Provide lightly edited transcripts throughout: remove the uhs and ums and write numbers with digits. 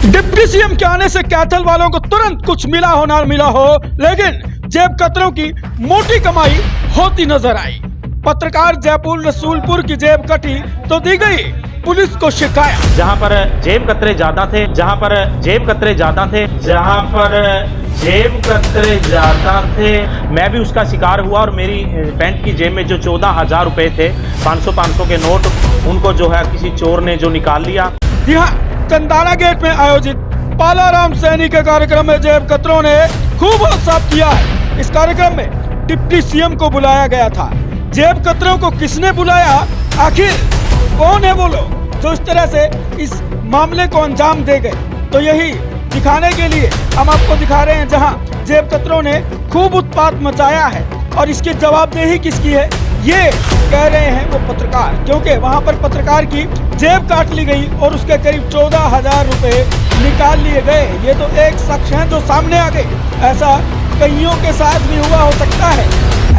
Deputy CM के आने से कैथल वालों को तुरंत कुछ मिला हो ना मिला हो, लेकिन जेब कतरों की मोटी कमाई होती नजर आई। पत्रकार जयपुर रसूलपुर की जेब कटी तो दी गई पुलिस को शिकायत। जहां पर जेब कतरे ज्यादा थे, जहां पर जेब कतरे ज्यादा थे, जहां पर जेब कतरे ज्यादा थे, मैं भी उसका शिकार हुआ और मेरी पैंट की जेब में जो 14,000 रुपए थे, 500 के नोट, उनको जो है किसी चोर ने जो निकाल लिया। जी हाँ, चंदाना गेट में आयोजित पालाराम सैनी के कार्यक्रम में जेब कतरों ने खूब उत्साह किया है। इस कार्यक्रम में डिप्टी सीएम को बुलाया गया था। जेब कतरों को किसने बुलाया, आखिर कौन है वो लोग जो इस तरह से इस मामले को अंजाम दे गए, तो यही दिखाने के लिए हम आपको दिखा रहे हैं जहां जेब कतरों ने खूब उत्पात मचाया है। और इसकी जवाबदेही किसकी है, ये कह रहे हैं वो पत्रकार, क्योंकि वहां पर पत्रकार की जेब काट ली गई और उसके करीब 14,000 रुपए निकाल लिए गए। ये तो एक शख्स है जो सामने आ गए, ऐसा कईयों के साथ भी हुआ हो सकता है,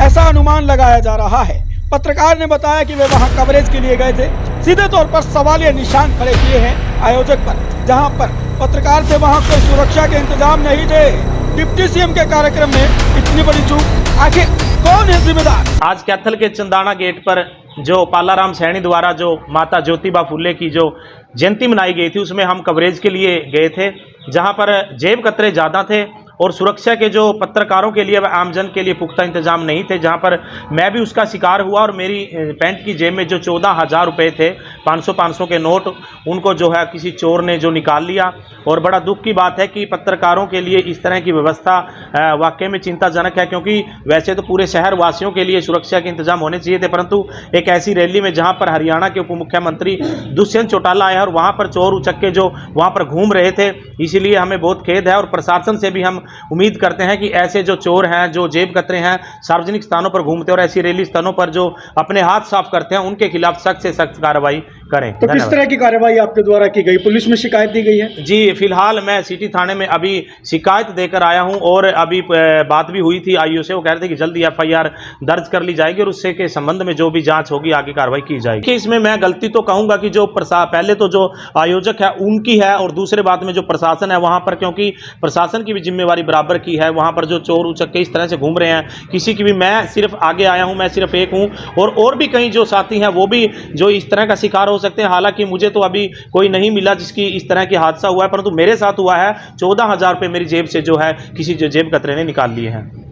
ऐसा अनुमान लगाया जा रहा है। पत्रकार ने बताया कि वे वहां कवरेज के लिए गए थे। सीधे तौर पर सवालिया निशान खड़े किए हैं आयोजक पर, जहां पर पत्रकार थे वहां कोई सुरक्षा के इंतजाम नहीं थे। डिप्टी सीएम के कार्यक्रम में इतनी बड़ी चूक, आखिर कौन है जिम्मेदार? आज कैथल के चंदाना गेट पर जो पालाराम सैनी द्वारा जो माता ज्योतिबा फुले की जो जयंती मनाई गई थी, उसमें हम कवरेज के लिए गए थे, जहां पर जेब कतरे ज़्यादा थे और सुरक्षा के जो पत्रकारों के लिए व आमजन के लिए पुख्ता इंतजाम नहीं थे। जहां पर मैं भी उसका शिकार हुआ और मेरी पैंट की जेब में जो 14,000 रुपए थे, 500 के नोट, उनको जो है किसी चोर ने जो निकाल लिया। और बड़ा दुख की बात है कि पत्रकारों के लिए इस तरह की व्यवस्था वाकई में चिंताजनक है, क्योंकि वैसे तो पूरे शहर वासियों के लिए सुरक्षा के इंतजाम होने चाहिए थे, परंतु एक ऐसी रैली में जहाँ पर हरियाणा के उप मुख्यमंत्री दुष्यंत चौटाला आए और वहाँ पर चोर उचक्के जो वहाँ पर घूम रहे थे, इसीलिए हमें बहुत खेद है। और प्रशासन से भी हम उम्मीद करते हैं कि ऐसे जो चोर हैं, जो जेब कतरे हैं, सार्वजनिक स्थानों पर घूमते और ऐसी रैली स्थानों पर जो अपने हाथ साफ करते हैं, उनके खिलाफ सख्त से सख्त कार्रवाई करें। तो किस तरह की कार्रवाई आपके द्वारा की गई? पुलिस में शिकायत दी गई है? जी, फिलहाल मैं सिटी थाने में अभी शिकायत देकर आया हूं और अभी बात भी हुई थी आईओ से। वो कह रहे थे कि जल्दी एफआईआर दर्ज कर ली जाएगी और उससे के संबंध में जो भी जांच होगी आगे कार्रवाई की जाएगी। कि इसमें मैं गलती तो कहूंगा कि जो पहले तो जो आयोजक है उनकी है, और दूसरे बात में जो प्रशासन है वहां पर, क्योंकि प्रशासन की भी जिम्मेवारी बराबर की है। वहां पर जो चोर उचक्के इस तरह से घूम रहे हैं, किसी की भी, मैं सिर्फ आगे आया हूं, मैं सिर्फ एक हूं, और भी कई जो साथी हैं वो भी जो इस तरह का शिकार हो सकते हैं। हालांकि मुझे तो अभी कोई नहीं मिला जिसकी इस तरह की हादसा हुआ है, परंतु मेरे साथ हुआ है। 14,000 रुपये मेरी जेब से जो है किसी जो जेब कतरे ने निकाल लिए हैं।